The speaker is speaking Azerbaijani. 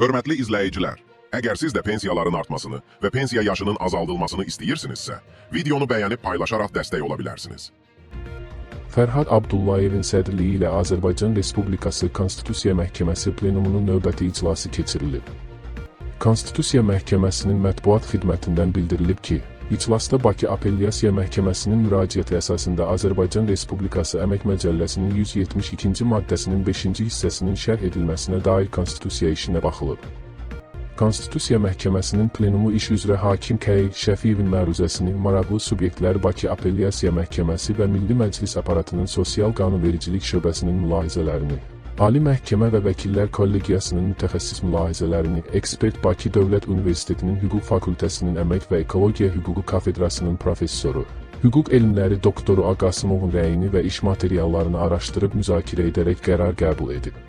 Hörmətli izləyicilər, əgər siz də pensiyaların artmasını və pensiya yaşının azaldılmasını istəyirsinizsə, videonu bəyənib paylaşaraq dəstək ola bilərsiniz. Fərhad Abdullayevin sədrliyi ilə Azərbaycan Respublikası Konstitusiya Məhkəməsi plenumunun növbəti iclası keçirilib. Konstitusiya Məhkəməsinin mətbuat xidmətindən bildirilib ki, iclasda Bakı Apellyasiya Məhkəməsinin müraciəti əsasında Azərbaycan Respublikası Əmək Məcəlləsinin 172-ci maddəsinin 5-ci hissəsinin şərh edilməsinə dair konstitusiya işinə baxılıb. Konstitusiya Məhkəməsinin plenumu iş üzrə hakim K. Şəfiyevin məruzəsini maraqlı subyektlər Bakı Apellyasiya Məhkəməsi və Milli Məclis aparatının sosial qanunvericilik şöbəsinin mülahizələrini, Ali Məhkəmə və Vəkillər Kollegiyasının mütəxəssis mülahizələrini, ekspert Bakı Dövlət Universitetinin Hüquq Fakültəsinin Əmək və Ekologiya Hüququ kafedrasının professoru, hüquq elmləri doktoru Aqasımovun rəyini və iş materiallarını araşdırıb müzakirə edərək qərar qəbul edib.